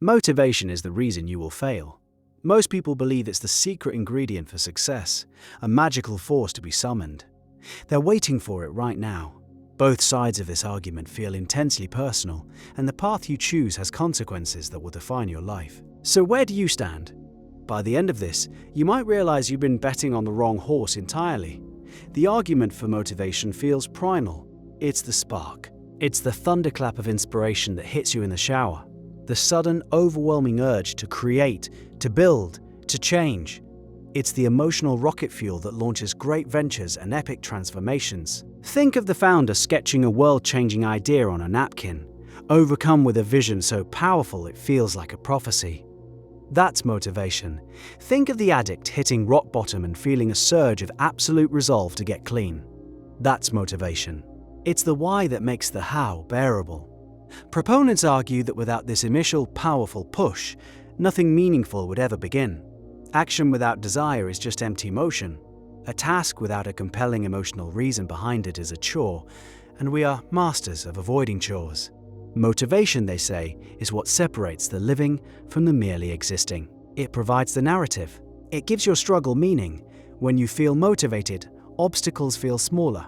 Motivation is the reason you will fail. Most people believe it's the secret ingredient for success, a magical force to be summoned. They're waiting for it right now. Both sides of this argument feel intensely personal, and the path you choose has consequences that will define your life. So where do you stand? By the end of this, you might realize you've been betting on the wrong horse entirely. The argument for motivation feels primal. It's the spark. It's the thunderclap of inspiration that hits you in the shower. The sudden, overwhelming urge to create, to build, to change. It's the emotional rocket fuel that launches great ventures and epic transformations. Think of the founder sketching a world-changing idea on a napkin, overcome with a vision so powerful it feels like a prophecy. That's motivation. Think of the addict hitting rock bottom and feeling a surge of absolute resolve to get clean. That's motivation. It's the why that makes the how bearable. Proponents argue that without this initial powerful push, nothing meaningful would ever begin. Action without desire is just empty motion. A task without a compelling emotional reason behind it is a chore, and we are masters of avoiding chores. Motivation, they say, is what separates the living from the merely existing. It provides the narrative. It gives your struggle meaning. When you feel motivated, obstacles feel smaller.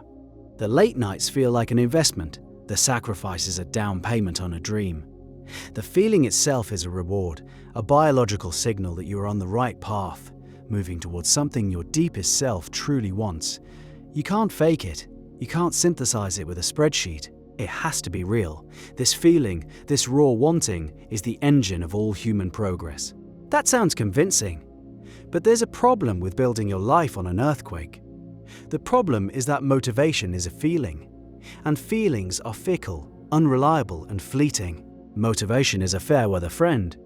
The late nights feel like an investment. The sacrifice is a down payment on a dream. The feeling itself is a reward, a biological signal that you are on the right path, moving towards something your deepest self truly wants. You can't fake it. You can't synthesize it with a spreadsheet. It has to be real. This feeling, this raw wanting, is the engine of all human progress. That sounds convincing. But there's a problem with building your life on an earthquake. The problem is that motivation is a feeling. And feelings are fickle, unreliable, and fleeting. Motivation is a fair-weather friend.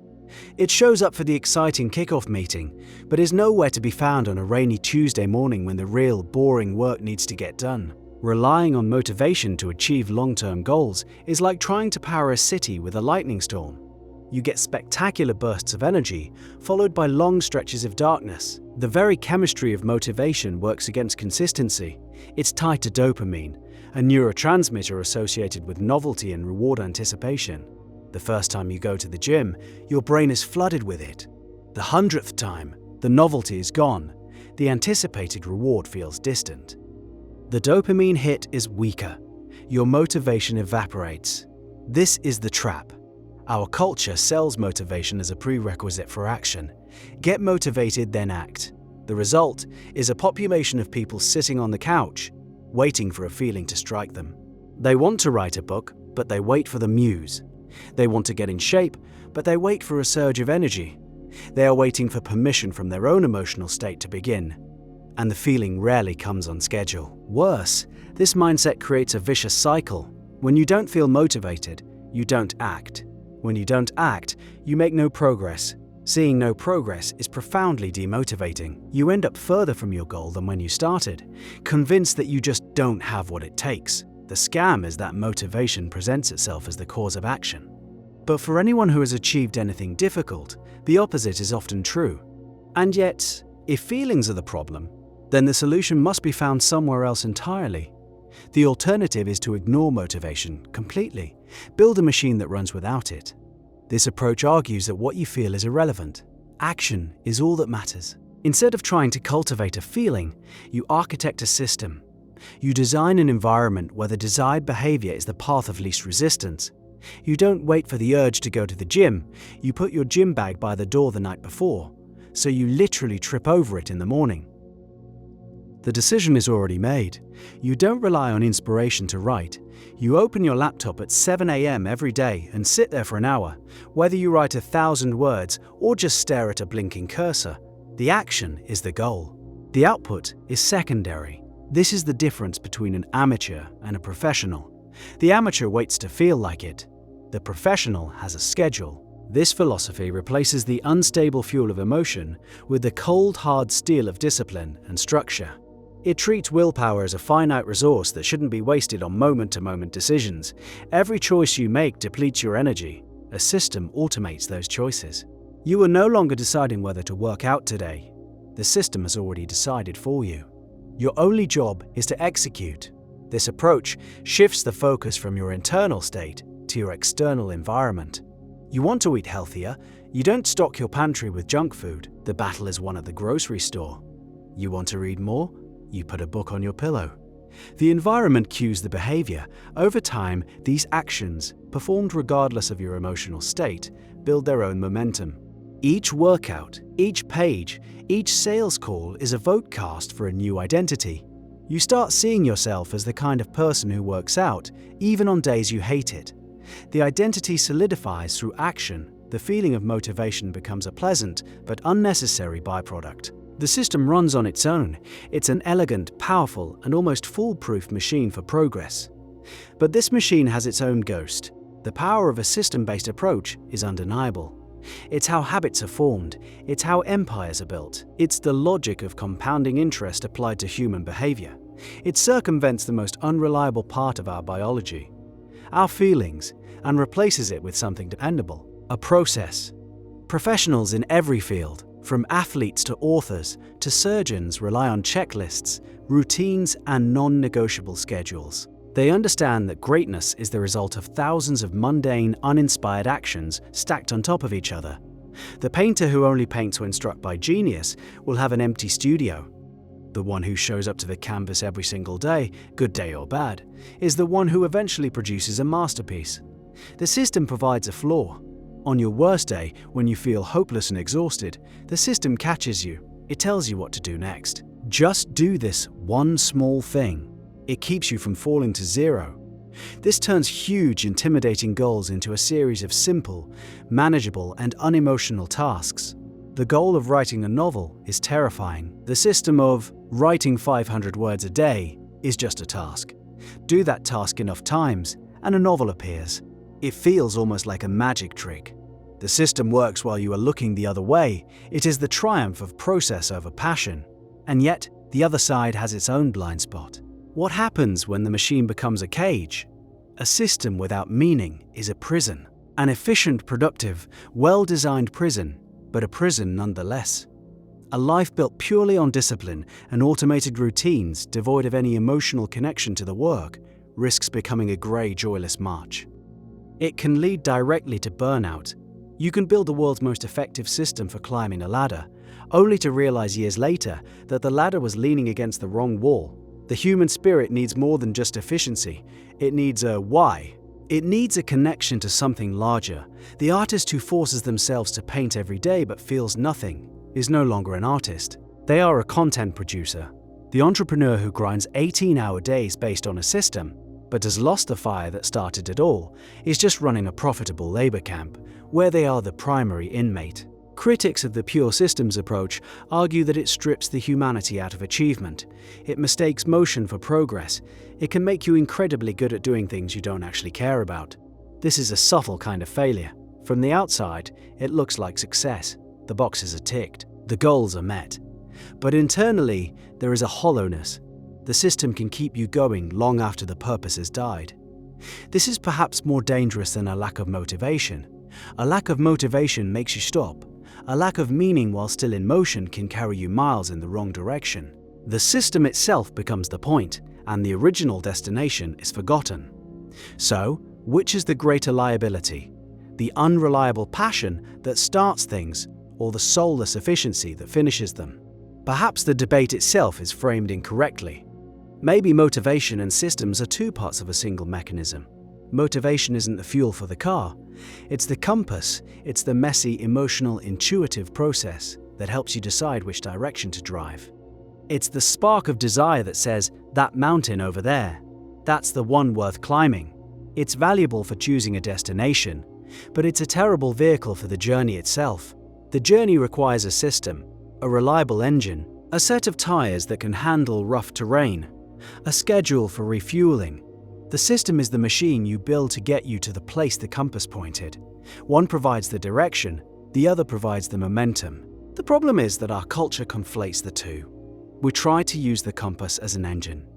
It shows up for the exciting kickoff meeting, but is nowhere to be found on a rainy Tuesday morning when the real, boring work needs to get done. Relying on motivation to achieve long-term goals is like trying to power a city with a lightning storm. You get spectacular bursts of energy, followed by long stretches of darkness. The very chemistry of motivation works against consistency. It's tied to dopamine, a neurotransmitter associated with novelty and reward anticipation. The first time you go to the gym, your brain is flooded with it. The 100th time, the novelty is gone. The anticipated reward feels distant. The dopamine hit is weaker. Your motivation evaporates. This is the trap. Our culture sells motivation as a prerequisite for action. Get motivated, then act. The result is a population of people sitting on the couch, waiting for a feeling to strike them. They want to write a book, but they wait for the muse. They want to get in shape, but they wait for a surge of energy. They are waiting for permission from their own emotional state to begin. And the feeling rarely comes on schedule. Worse, this mindset creates a vicious cycle. When you don't feel motivated, you don't act. When you don't act, you make no progress. Seeing no progress is profoundly demotivating. You end up further from your goal than when you started, convinced that you just don't have what it takes. The scam is that motivation presents itself as the cause of action. But for anyone who has achieved anything difficult, the opposite is often true. And yet, if feelings are the problem, then the solution must be found somewhere else entirely. The alternative is to ignore motivation completely, build a machine that runs without it. This approach argues that what you feel is irrelevant. Action is all that matters. Instead of trying to cultivate a feeling, you architect a system. You design an environment where the desired behavior is the path of least resistance. You don't wait for the urge to go to the gym. You put your gym bag by the door the night before, so you literally trip over it in the morning. The decision is already made. You don't rely on inspiration to write. You open your laptop at 7 a.m. every day and sit there for an hour. Whether you write 1,000 words or just stare at a blinking cursor, the action is the goal. The output is secondary. This is the difference between an amateur and a professional. The amateur waits to feel like it. The professional has a schedule. This philosophy replaces the unstable fuel of emotion with the cold, hard steel of discipline and structure. It treats willpower as a finite resource that shouldn't be wasted on moment-to-moment decisions. Every choice you make depletes your energy. A system automates those choices. You are no longer deciding whether to work out today. The system has already decided for you. Your only job is to execute. This approach shifts the focus from your internal state to your external environment. You want to eat healthier, you don't stock your pantry with junk food. The battle is won at the grocery store. You want to read more? You put a book on your pillow. The environment cues the behavior. Over time, these actions, performed regardless of your emotional state, build their own momentum. Each workout, each page, each sales call is a vote cast for a new identity. You start seeing yourself as the kind of person who works out, even on days you hate it. The identity solidifies through action. The feeling of motivation becomes a pleasant but unnecessary byproduct. The system runs on its own. It's an elegant, powerful, and almost foolproof machine for progress. But this machine has its own ghost. The power of a system-based approach is undeniable. It's how habits are formed. It's how empires are built. It's the logic of compounding interest applied to human behavior. It circumvents the most unreliable part of our biology, our feelings, and replaces it with something dependable, a process. Professionals in every field, from athletes to authors to surgeons, rely on checklists, routines, and non-negotiable schedules. They understand that greatness is the result of thousands of mundane, uninspired actions stacked on top of each other. The painter who only paints when struck by genius will have an empty studio. The one who shows up to the canvas every single day, good day or bad, is the one who eventually produces a masterpiece. The system provides a floor. On your worst day, when you feel hopeless and exhausted, the system catches you. It tells you what to do next. Just do this one small thing. It keeps you from falling to zero. This turns huge, intimidating goals into a series of simple, manageable, and unemotional tasks. The goal of writing a novel is terrifying. The system of writing 500 words a day is just a task. Do that task enough times, and a novel appears. It feels almost like a magic trick. The system works while you are looking the other way. It is the triumph of process over passion. And yet, the other side has its own blind spot. What happens when the machine becomes a cage? A system without meaning is a prison. An efficient, productive, well-designed prison, but a prison nonetheless. A life built purely on discipline and automated routines, devoid of any emotional connection to the work, risks becoming a grey, joyless march. It can lead directly to burnout. You can build the world's most effective system for climbing a ladder, only to realize years later that the ladder was leaning against the wrong wall. The human spirit needs more than just efficiency. It needs a why. It needs a connection to something larger. The artist who forces themselves to paint every day but feels nothing is no longer an artist. They are a content producer. The entrepreneur who grinds 18-hour days based on a system but has lost the fire that started it all, is just running a profitable labor camp, where they are the primary inmate. Critics of the pure systems approach argue that it strips the humanity out of achievement. It mistakes motion for progress. It can make you incredibly good at doing things you don't actually care about. This is a subtle kind of failure. From the outside, it looks like success. The boxes are ticked. The goals are met. But internally, there is a hollowness. The system can keep you going long after the purpose has died. This is perhaps more dangerous than a lack of motivation. A lack of motivation makes you stop. A lack of meaning while still in motion can carry you miles in the wrong direction. The system itself becomes the point, and the original destination is forgotten. So, which is the greater liability? The unreliable passion that starts things, or the soulless efficiency that finishes them? Perhaps the debate itself is framed incorrectly. Maybe motivation and systems are two parts of a single mechanism. Motivation isn't the fuel for the car. It's the compass. It's the messy, emotional, intuitive process that helps you decide which direction to drive. It's the spark of desire that says, that mountain over there, that's the one worth climbing. It's valuable for choosing a destination, but it's a terrible vehicle for the journey itself. The journey requires a system, a reliable engine, a set of tires that can handle rough terrain, a schedule for refueling. The system is the machine you build to get you to the place the compass pointed. One provides the direction, the other provides the momentum. The problem is that our culture conflates the two. We try to use the compass as an engine.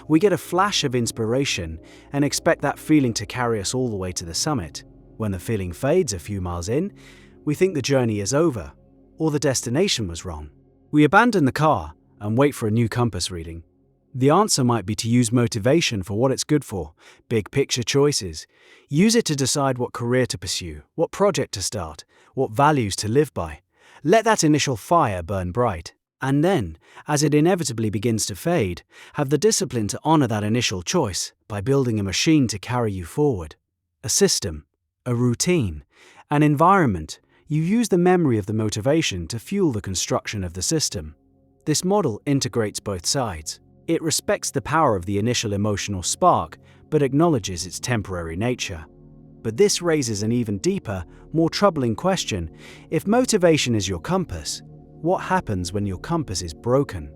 We get a flash of inspiration and expect that feeling to carry us all the way to the summit. When the feeling fades a few miles in, we think the journey is over, or the destination was wrong. We abandon the car and wait for a new compass reading. The answer might be to use motivation for what it's good for, big picture choices. Use it to decide what career to pursue, what project to start, what values to live by. Let that initial fire burn bright. And then, as it inevitably begins to fade, have the discipline to honor that initial choice by building a machine to carry you forward. A system, a routine, an environment. You use the memory of the motivation to fuel the construction of the system. This model integrates both sides. It respects the power of the initial emotional spark, but acknowledges its temporary nature. But this raises an even deeper, more troubling question. If motivation is your compass, what happens when your compass is broken?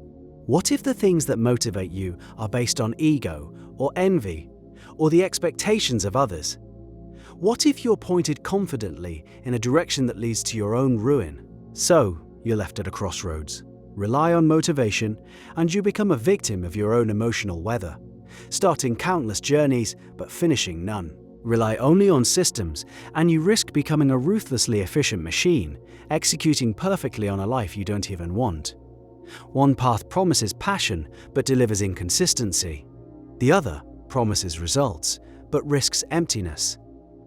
What if the things that motivate you are based on ego, or envy, or the expectations of others? What if you're pointed confidently in a direction that leads to your own ruin? So, you're left at a crossroads. Rely on motivation, and you become a victim of your own emotional weather, starting countless journeys but finishing none. Rely only on systems, and you risk becoming a ruthlessly efficient machine, executing perfectly on a life you don't even want. One path promises passion but delivers inconsistency. The other promises results but risks emptiness.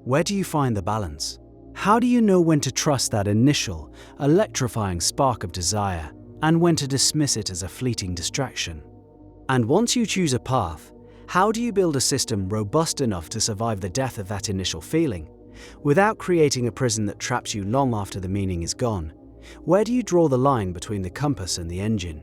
Where do you find the balance? How do you know when to trust that initial, electrifying spark of desire, and when to dismiss it as a fleeting distraction? And once you choose a path, how do you build a system robust enough to survive the death of that initial feeling, without creating a prison that traps you long after the meaning is gone? Where do you draw the line between the compass and the engine?